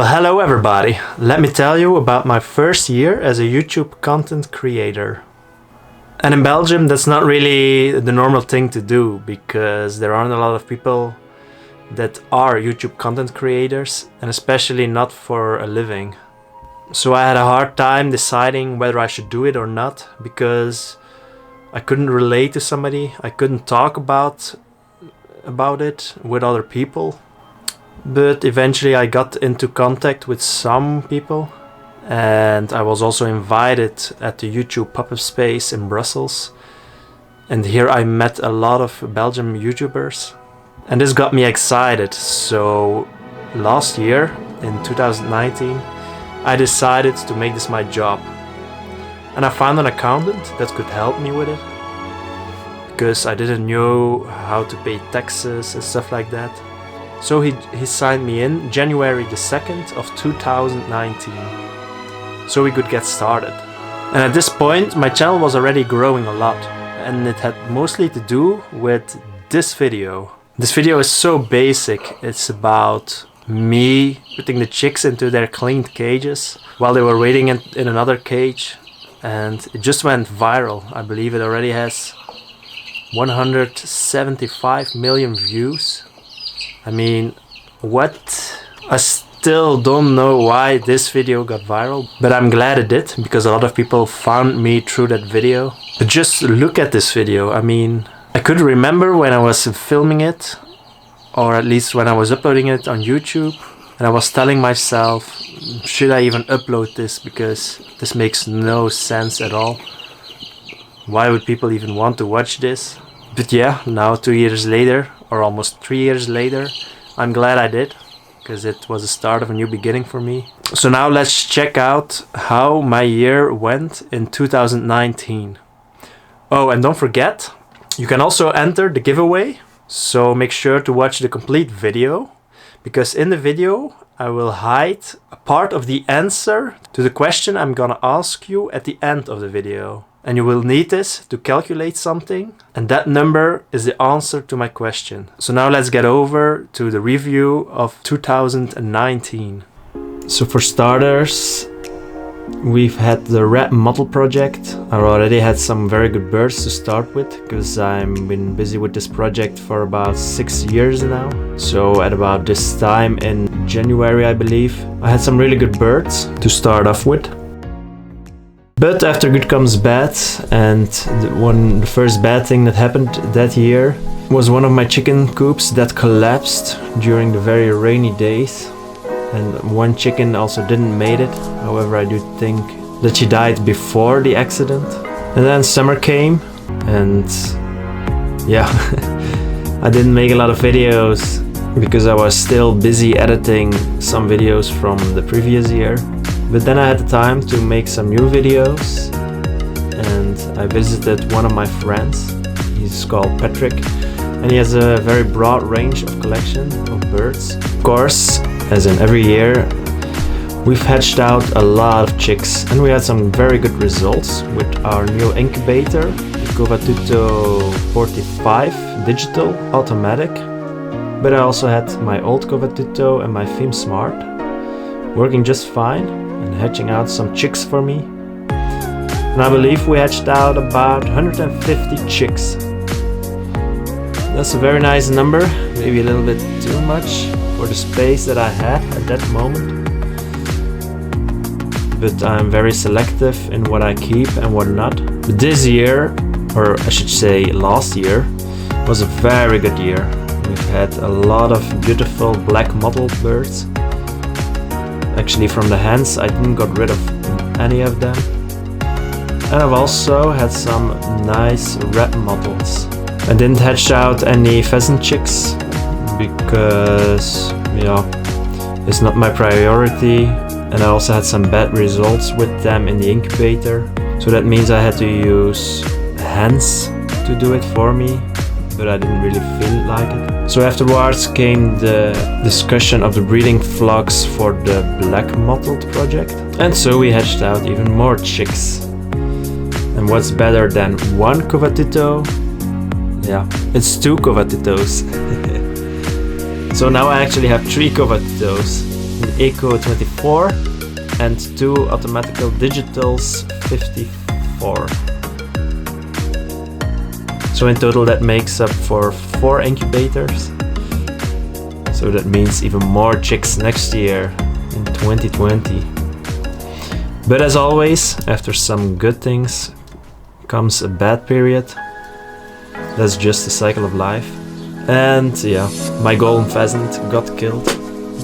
Well, hello everybody. Let me tell you about my first year as a YouTube content creator. And in Belgium, that's not really the normal thing to do because there aren't a lot of people that are YouTube content creators, and especially not for a living. So I had a hard time deciding whether I should do it or not because I couldn't relate to somebody. I couldn't talk about it with other people. But eventually I got into contact with some people, and I was also invited at the YouTube pop-up space in Brussels, and here I met a lot of Belgian YouTubers, and this got me excited. So last year in 2019 I decided to make this my job, and I found an accountant that could help me with it because I didn't know how to pay taxes and stuff like that. So he signed me in January the 2nd of 2019, so we could get started. And at this point my channel was already growing a lot, and it had mostly to do with this video. This video is so basic. It's about me putting the chicks into their cleaned cages while they were waiting in another cage, and it just went viral. I believe it already has 175 million views. I mean, what? I still don't know why this video got viral, but I'm glad it did because a lot of people found me through that video. But just look at this video. I mean, I couldn't remember when I was filming it, or at least when I was uploading it on YouTube, and I was telling myself, should I even upload this because this makes no sense at all. Why would people even want to watch this? But yeah, now 2 years later, or almost 3 years later, I'm glad I did, because it was the start of a new beginning for me. So now let's check out how my year went in 2019. Oh, and don't forget, you can also enter the giveaway, so make sure to watch the complete video, because in the video I will hide a part of the answer to the question I'm gonna ask you at the end of the video. And you will need this to calculate something, and that number is the answer to my question. So now let's get over to the review of 2019. So for starters, we've had the red mottled project. I already had some very good birds to start with because I've been busy with this project for about 6 years now. So at about this time in January, I believe, I had some really good birds to start off with. But after good comes bad, and the first bad thing that happened that year was one of my chicken coops that collapsed during the very rainy days, and one chicken also didn't make it. However, I do think that she died before the accident. And then summer came, and yeah, I didn't make a lot of videos because I was still busy editing some videos from the previous year. But then I had the time to make some new videos, and I visited one of my friends. He's called Patrick, and he has a very broad range of collection of birds. Of course, as in every year, we've hatched out a lot of chicks, and we had some very good results with our new incubator, the Covatutto 45 digital automatic. But I also had my old Covatutto and my Fim Smart working just fine and hatching out some chicks for me. And I believe we hatched out about 150 chicks. That's a very nice number, maybe a little bit too much for the space that I had at that moment. But I'm very selective in what I keep and what not. But this year, or I should say last year, was a very good year. We've had a lot of beautiful black mottled birds. Actually, from the hens I didn't got rid of any of them. And I've also had some nice red mottles. I didn't hatch out any pheasant chicks because, yeah, it's not my priority. And I also had some bad results with them in the incubator. So that means I had to use hens to do it for me, but I didn't really feel like it. So afterwards came the discussion of the breeding flocks for the black mottled project. And so we hatched out even more chicks. And what's better than one Covatutto? Yeah, it's two Covatuttos. So now I actually have 3 Covatuttos. an Eco 24 and 2 automatical digitals 54. So in total that makes up for 4 incubators. So that means even more chicks next year in 2020. But as always, after some good things comes a bad period. That's just the cycle of life. And yeah, my golden pheasant got killed.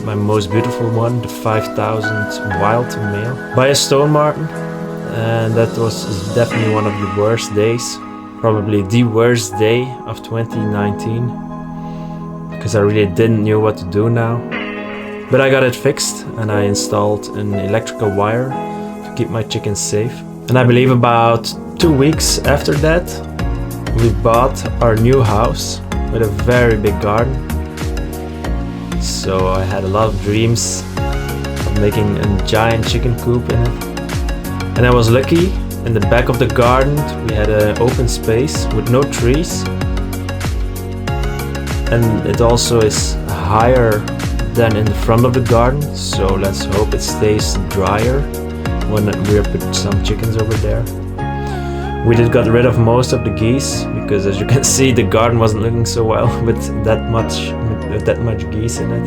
My most beautiful one, the 5000 wild male, by a stone marten. And that was definitely one of the worst days. Probably the worst day of 2019. Because I really didn't know what to do now. But I got it fixed and I installed an electrical wire to keep my chickens safe. And I believe about 2 weeks after that, we bought our new house with a very big garden. So I had a lot of dreams of making a giant chicken coop in it. And I was lucky, in the back of the garden we had an open space with no trees. And it also is higher than in the front of the garden, so let's hope it stays drier when we put some chickens over there. We did got rid of most of the geese because, as you can see, the garden wasn't looking so well with that much geese in it.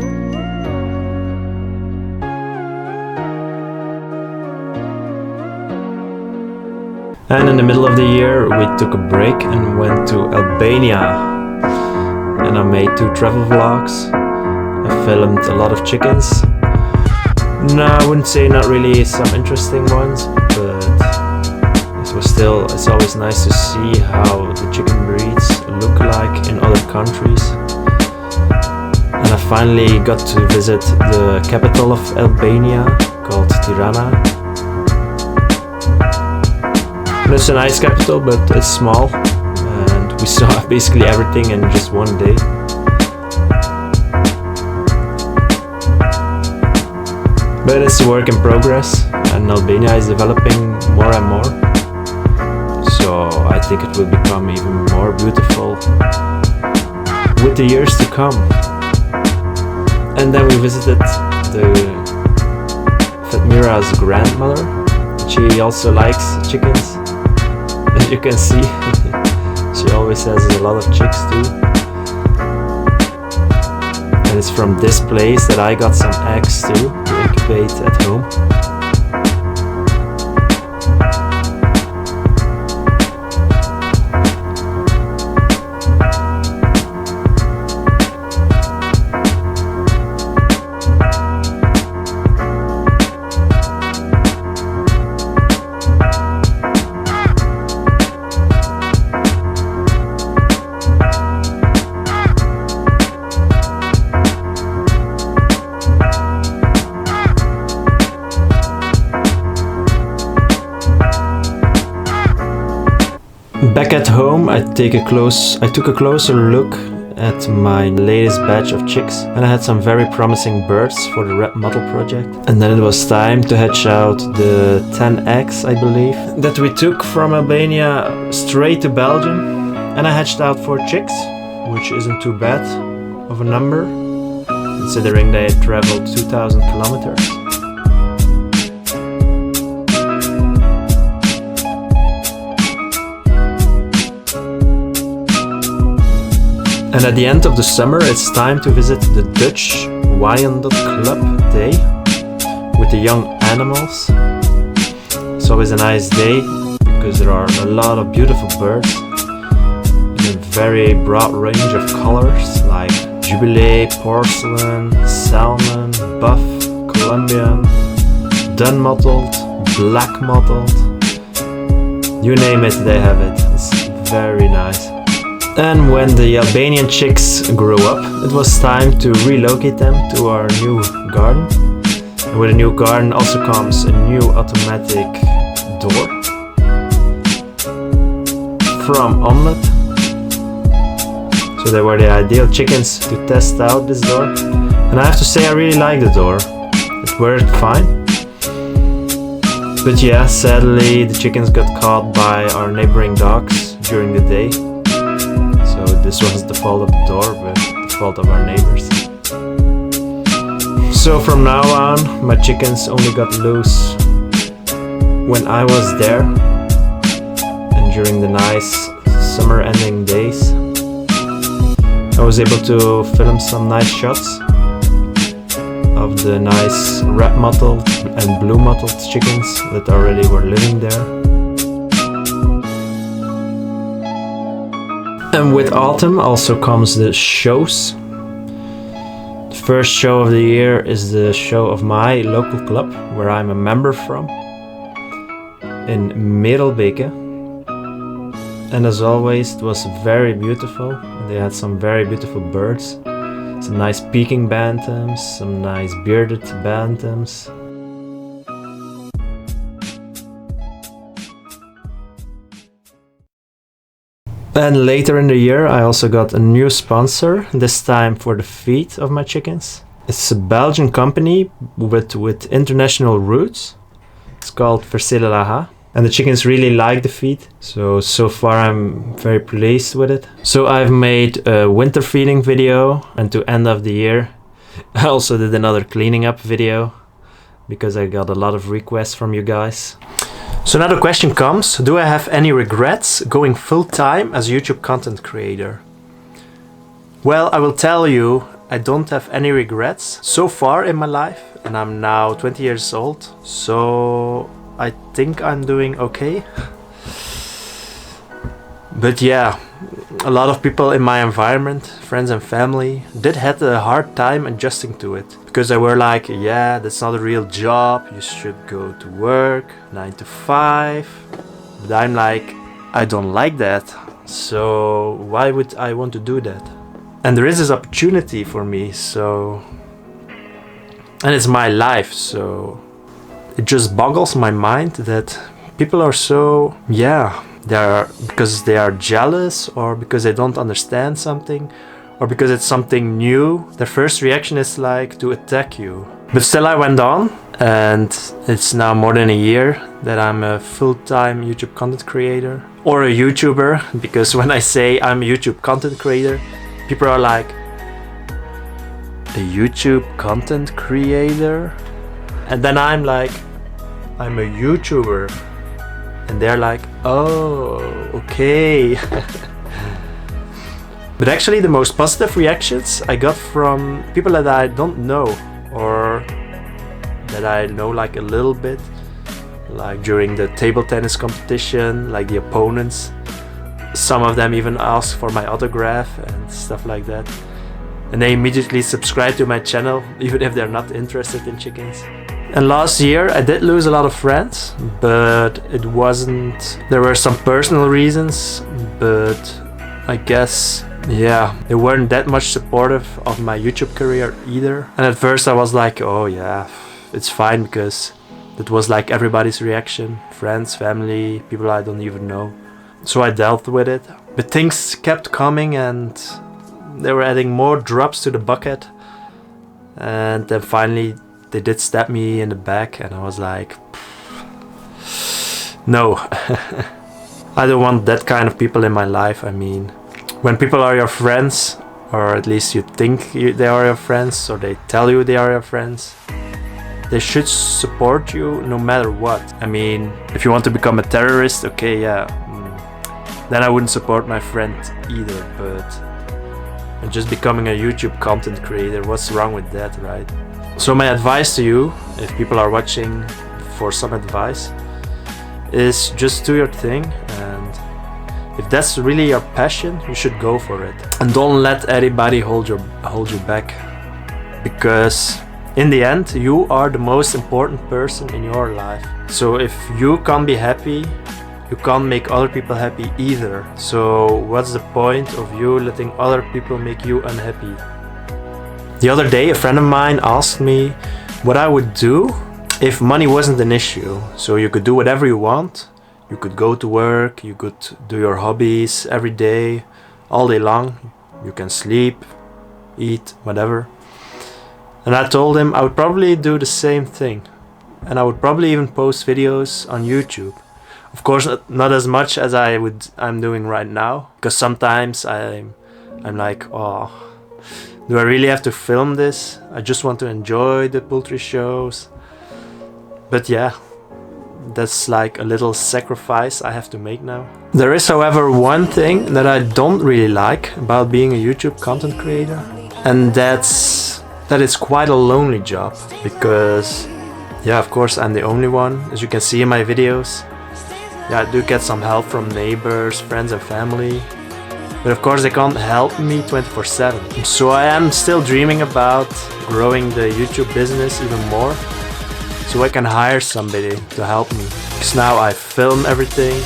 And in the middle of the year we took a break and went to Albania. And I made 2 travel vlogs. I filmed a lot of chickens. No, I wouldn't say not really some interesting ones, but it was still, it's always nice to see how the chicken breeds look like in other countries. And I finally got to visit the capital of Albania, called Tirana. And it's a nice capital, but it's small. We saw basically everything in just one day. But it's a work in progress and Albania is developing more and more. So I think it will become even more beautiful with the years to come. And then we visited Fatmira's grandmother. She also likes chickens, as you can see. She always has a lot of chicks too. And it's from this place that I got some eggs too to incubate at home. Back at home, I took a closer look at my latest batch of chicks, and I had some very promising birds for the red mottled project. And then it was time to hatch out the 10 eggs, I believe, that we took from Albania straight to Belgium. And I hatched out 4 chicks, which isn't too bad of a number, considering they had traveled 2,000 kilometers. And at the end of the summer, it's time to visit the Dutch Wyandotte Club Day with the young animals. It's always a nice day because there are a lot of beautiful birds in a very broad range of colors like Jubilee, Porcelain, Salmon, Buff, Colombian, Dun mottled, Black mottled. You name it, they have it. It's very nice. And when the Albanian chicks grew up, it was time to relocate them to our new garden. And with a new garden also comes a new automatic door from Omlet. So they were the ideal chickens to test out this door. And I have to say I really like the door. It worked fine. But yeah, sadly the chickens got caught by our neighboring dogs during the day. So this wasn't the fault of the door, but the fault of our neighbors. So from now on, my chickens only got loose when I was there and during the nice summer ending days. I was able to film some nice shots of the nice red mottled and blue mottled chickens that already were living there. And with autumn also comes the shows. The first show of the year is the show of my local club, where I'm a member from, in Merelbeke. And as always, it was very beautiful. They had some very beautiful birds. Some nice peking bantams, some nice bearded bantams. And later in the year I also got a new sponsor, this time for the feed of my chickens. It's a Belgian company with international roots. It's called Versele Laga. And the chickens really like the feed, so far I'm very pleased with it. So I've made a winter feeding video, and to end of the year I also did another cleaning up video because I got a lot of requests from you guys. So now the question comes, do I have any regrets going full time as a YouTube content creator? Well, I will tell you, I don't have any regrets so far in my life, and I'm now 20 years old, so I think I'm doing okay. But yeah, a lot of people in my environment, friends and family, did have a hard time adjusting to it. Because they were like, yeah, that's not a real job, you should go to work, 9 to 5. But I'm like, I don't like that, so why would I want to do that? And there is this opportunity for me, so... And it's my life, so... It just boggles my mind that people are so, yeah, because they are jealous, or because they don't understand something, or because it's something new, their first reaction is like to attack you. But still I went on, and it's now more than a year that I'm a full-time YouTube content creator, or a YouTuber, because when I say I'm a YouTube content creator, people are like, a YouTube content creator? And then I'm like, I'm a YouTuber. And they're like, oh, okay. But actually the most positive reactions I got from people that I don't know, or that I know like a little bit, like during the table tennis competition, like the opponents. Some of them even asked for my autograph and stuff like that. And they immediately subscribe to my channel, even if they're not interested in chickens. And last year I did lose a lot of friends, but it wasn't... There were some personal reasons, but I guess, yeah, they weren't that much supportive of my YouTube career either. And at first I was like, oh yeah, it's fine, because that was like everybody's reaction. Friends, family, people I don't even know. So I dealt with it. But things kept coming, and they were adding more drops to the bucket. And then finally they did stab me in the back, and I was like, no. I don't want that kind of people in my life. I mean, when people are your friends, or at least you think they are your friends, or they tell you they are your friends, they should support you no matter what. I mean, if you want to become a terrorist, okay, yeah, then I wouldn't support my friend either, but just becoming a YouTube content creator, what's wrong with that, right? So my advice to you, if people are watching for some advice, is just do your thing, and if that's really your passion, you should go for it. And don't let anybody hold you back, because in the end, you are the most important person in your life. So if you can't be happy, you can't make other people happy either. So what's the point of you letting other people make you unhappy? The other day a friend of mine asked me what I would do if money wasn't an issue. So you could do whatever you want. You could go to work, you could do your hobbies every day, all day long. You can sleep, eat, whatever. And I told him I would probably do the same thing. And I would probably even post videos on YouTube. Of course, not as much as I'm doing right now, because sometimes I'm like, oh, Do I really have to film this? I just want to enjoy the poultry shows. But yeah, that's like a little sacrifice I have to make now. There is, however, one thing that I don't really like about being a YouTube content creator, and that it's quite a lonely job, because yeah, of course I'm the only one, as you can see in my videos. Yeah, I do get some help from neighbors, friends and family, but of course they can't help me 24/7. So I am still dreaming about growing the YouTube business even more, so I can hire somebody to help me. Because now I film everything,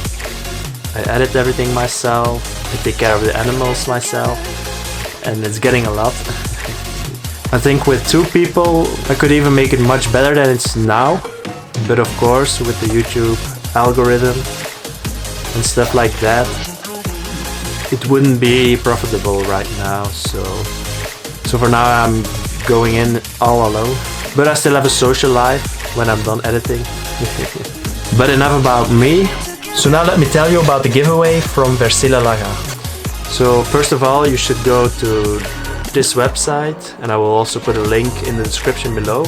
I edit everything myself, I take care of the animals myself, and it's getting a lot. I think with 2 people I could even make it much better than it's now, but of course with the YouTube algorithm and stuff like that, it wouldn't be profitable right now, so for now I'm going in all alone. But I still have a social life when I'm done editing. But enough about me. So now let me tell you about the giveaway from Versele Laga. So first of all, you should go to this website, and I will also put a link in the description below.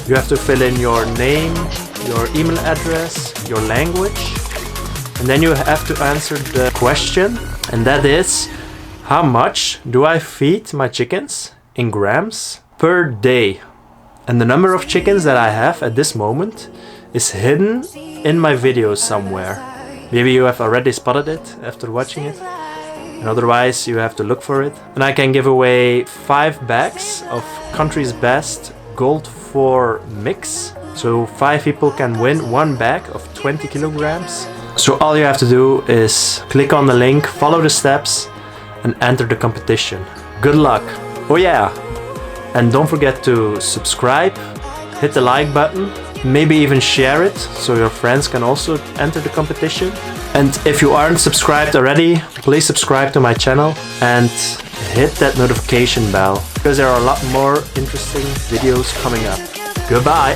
You have to fill in your name, your email address, your language, and then you have to answer the question, and that is, how much do I feed my chickens in grams per day? And the number of chickens that I have at this moment is hidden in my videos somewhere. Maybe you have already spotted it after watching it, and otherwise you have to look for it. And I can give away 5 bags of country's best Gold 4 mix. So 5 people can win 1 bag of 20 kilograms. So all you have to do is click on the link, follow the steps, and enter the competition. Good luck! Oh yeah! And don't forget to subscribe, hit the like button, maybe even share it so your friends can also enter the competition. And if you aren't subscribed already, please subscribe to my channel and hit that notification bell, because there are a lot more interesting videos coming up. Goodbye!